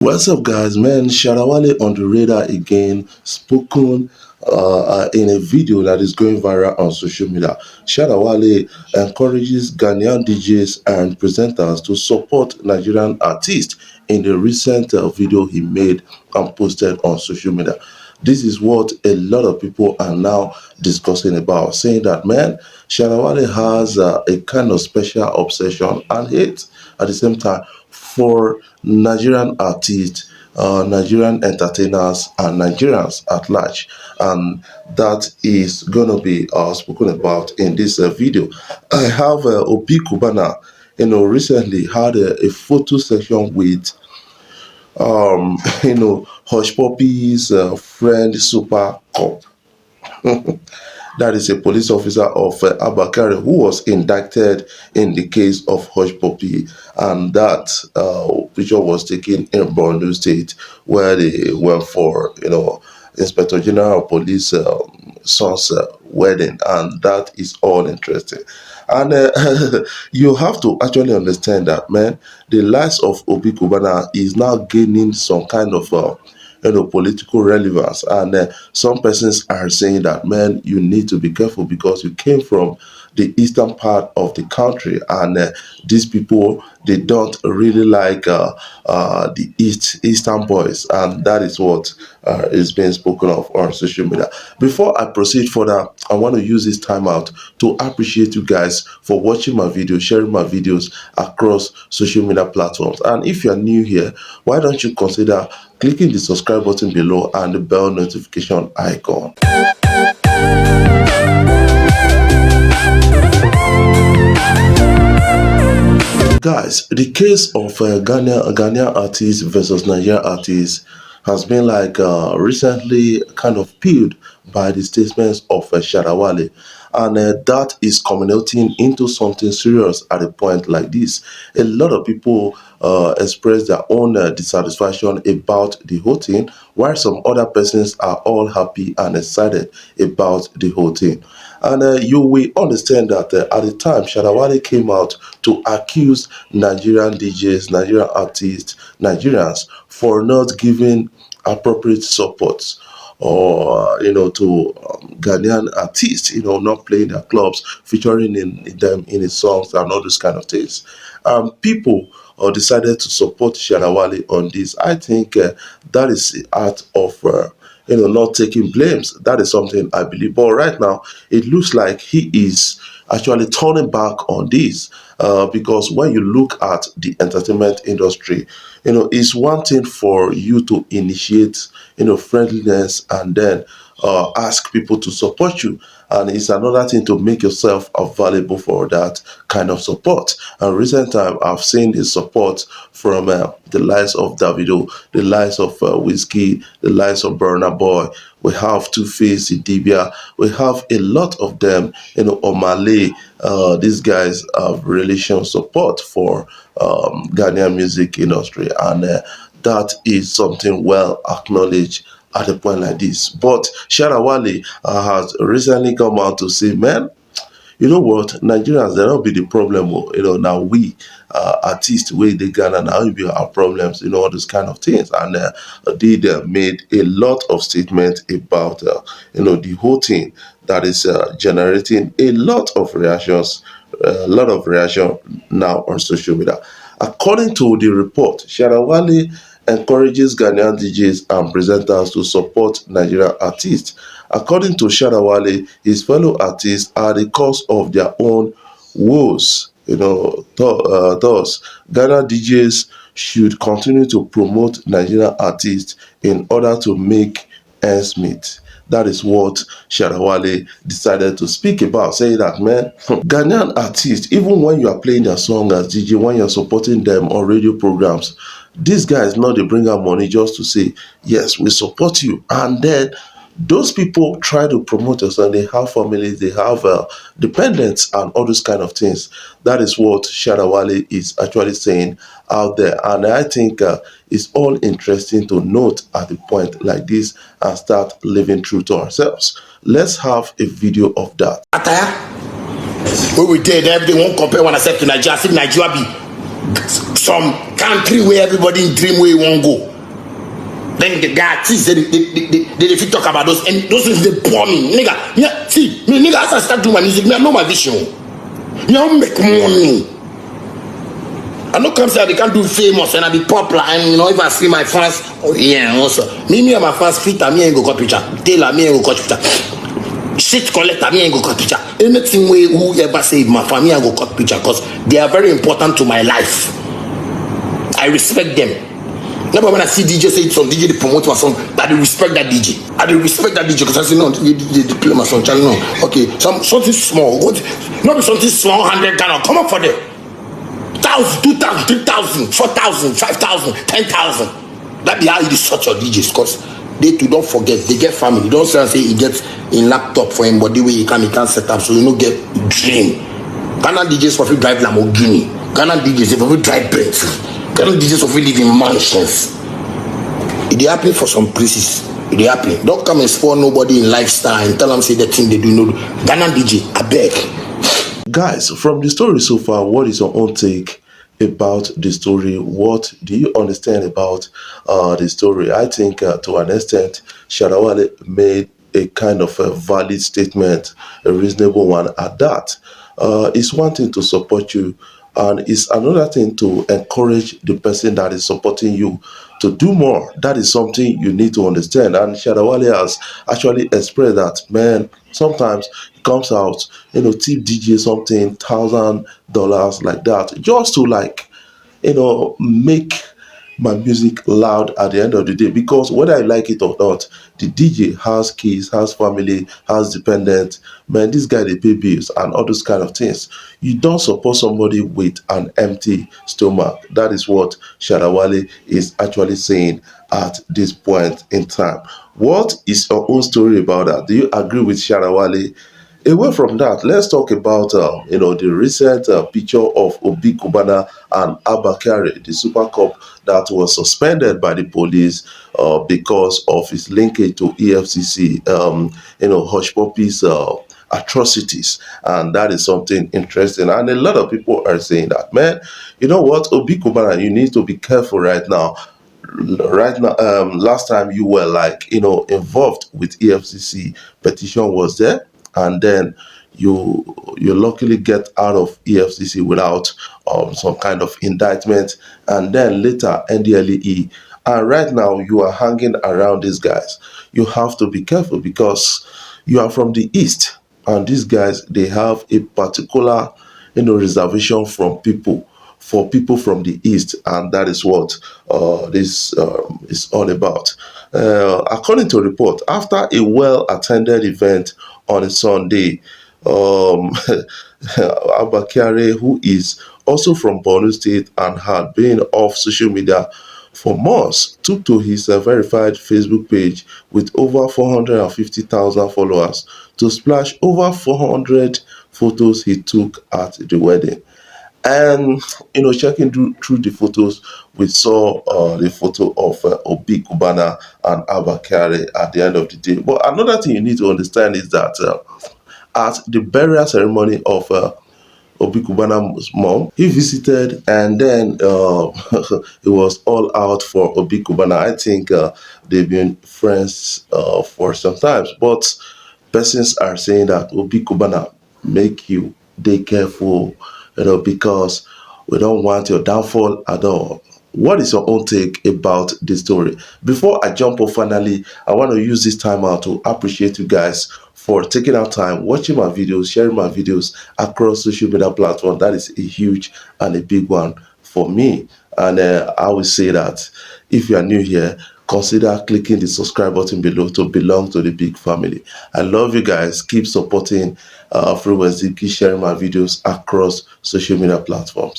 What's up, guys? Man, Shatta Wale on the radar again, spoken in a video that is going viral on social media. Shatta Wale encourages Ghanaian DJs and presenters to support Nigerian artists in the recent video he made and posted on social media. This is what a lot of people are now discussing about, saying that, man, Shatta Wale has a kind of special obsession and hate at the same time for Nigerian artists, Nigerian entertainers, and Nigerians at large. And that is going to be spoken about in this video. I have Obi Cubana, recently had a photo session with, Hush Puppy's friend Super Cop. That is a police officer of Abakari who was indicted in the case of Hush Puppy, and that picture was taken in Burna State, where they went for Inspector General of Police son's wedding, and that is all interesting. And you have to actually understand that, man, the lives of Obi Cubana is now gaining some kind of political relevance, and some persons are saying that, man, you need to be careful because you came from the eastern part of the country, and these people, they don't really like the eastern boys, and that is what is being spoken of on social media. Before I proceed further, I want to use this time out to appreciate you guys for watching my videos, sharing my videos across social media platforms. And if you are new here, why don't you consider clicking the subscribe button below and the bell notification icon. Guys, the case of Ghanaian artists versus Nigerian artists has been like recently kind of peeled by the statements of Shatta Wale, and that is culminating into something serious at a point like this. A lot of people express their own dissatisfaction about the whole thing, while some other persons are all happy and excited about the whole thing. And you will understand that at the time, Shatta Wale came out to accuse Nigerian DJs, Nigerian artists, Nigerians for not giving appropriate support, or to Ghanaian artists, not playing their clubs, featuring in them in his songs and all those kind of things. People decided to support Shatta Wale on this. I think that is the art of not taking blames. That is something I believe. But right now, it looks like he is actually turning back on this, because when you look at the entertainment industry, it's one thing for you to initiate, friendliness, and then ask people to support you, and it's another thing to make yourself available for that kind of support. And recent time, I've seen the support from the likes of Davido, the likes of Whiskey, the likes of Burna Boy. We have Two-Face, Idibia. We have a lot of them, Omale. These guys have really shown support for Ghanaian music industry, and that is something well acknowledged at a point like this. But Shatta Wale has recently come out to say, man, you know what, Nigerians, they don't be the problem. Now we artists, we the Ghana, now will be our problems, all those kind of things. And they made a lot of statements about the whole thing that is generating a lot of reactions, now on social media. According to the report, Shatta Wale encourages Ghanaian DJs and presenters to support Nigerian artists. According to Shatta Wale, his fellow artists are the cause of their own woes. Thus, Ghana DJs should continue to promote Nigerian artists in order to make ends meet. That is what Shatta Wale decided to speak about, saying that, man, Ghanaian artists, even when you are playing their song as DJ, when you're supporting them on radio programs, these guys now they bring out money just to say, yes, we support you. And then those people try to promote us, and they have families, they have dependents, and all those kind of things. That is what Shatta Wale is actually saying out there. And I think it's all interesting to note at a point like this and start living true to ourselves. Let's have a video of that. When we did, everything won't compare when I said to Nigeria. I said Nigeria be some country where everybody in dream where you won't go. Then the guy see say they fit talk about those, and those things they bore me, nigga. Yeah, see me, nigga. As I start doing my music, me I know my vision. Me I make money. I know come say they can't do famous and I be popular, and you know if I see my fans, oh yeah, also me and my fans fit, me ain't go cut picture. Taylor, me ain't go cut picture. Shit collector, me ain't go cut picture. Anything way whoever say my family, I go cut picture because they are very important to my life. I respect them. Never when I see DJ say some DJ they promote my song, I they respect that DJ. I they respect that DJ because I say no, they play my song. Channel no. Okay, something small. What? Not be something small. 100 Ghana. Come up for them. 1,000, 2,000, 3,000, 4,000, 5,000, 10,000. That be how you sort your DJs because they too don't forget they get family. Don't say he gets in laptop for him, but the way he can't set up so you don't get dream. Ghana DJs for free drive Lamborghini. Ghana DJs for free drive Bentley. Ghana DJs for free live in mansions. It happen for some places. It happen. Don't come and spoil nobody in lifestyle and tell them say the thing they do no. Ghana DJ, I beg. Guys, from the story so far, what is your own take about the story? What do you understand about the story? I think to an extent, Shatta Wale made a kind of a valid statement, a reasonable one at that. It's one thing to support you, and it's another thing to encourage the person that is supporting you to do more. That is something you need to understand. And Shatta Wale has actually expressed that, man, sometimes it comes out, tip DJ something $1,000 like that, just to like, make my music loud at the end of the day, because whether I like it or not, the DJ has kids, has family, has dependents. Man, this guy they pay bills and all those kind of things. You don't support somebody with an empty stomach. That is what Shatta Wale is actually saying at this point in time. What is your own story about that? Do you agree with Shatta Wale? Away from that, let's talk about the recent picture of Obi Cubana and Abakari, the Super Cup that was suspended by the police because of its linkage to EFCC, Hush Puppy's atrocities, and that is something interesting. And a lot of people are saying that, man, you know what, Obi Cubana, you need to be careful right now. Right now, last time you were like involved with EFCC petition was there, and then you luckily get out of EFCC without some kind of indictment, and then later NDLEE, and right now you are hanging around these guys. You have to be careful because you are from the east, and these guys, they have a particular reservation from people, for people from the east, and that is what this is all about. According to a report, after a well-attended event on a Sunday, Abakari, who is also from Borno State and had been off social media for months, took to his verified Facebook page with over 450,000 followers to splash over 400 photos he took at the wedding. And checking through the photos, we saw the photo of Obi Cubana and Abakari at the end of the day. But another thing you need to understand is that at the burial ceremony of Obi Cubana's mom, he visited, and then it was all out for Obi Cubana. I think they've been friends for some time, but persons are saying that Obi Cubana, make you be careful, because we don't want your downfall at all. What is your own take about this story? Before I jump off, finally, I want to use this time out to appreciate you guys for taking out time, watching my videos, sharing my videos across social media platforms. That is a huge and a big one for me. And I will say that if you are new here, consider clicking the subscribe button below to belong to the big family. I love you guys. Keep supporting Afro, keep sharing my videos across social media platforms.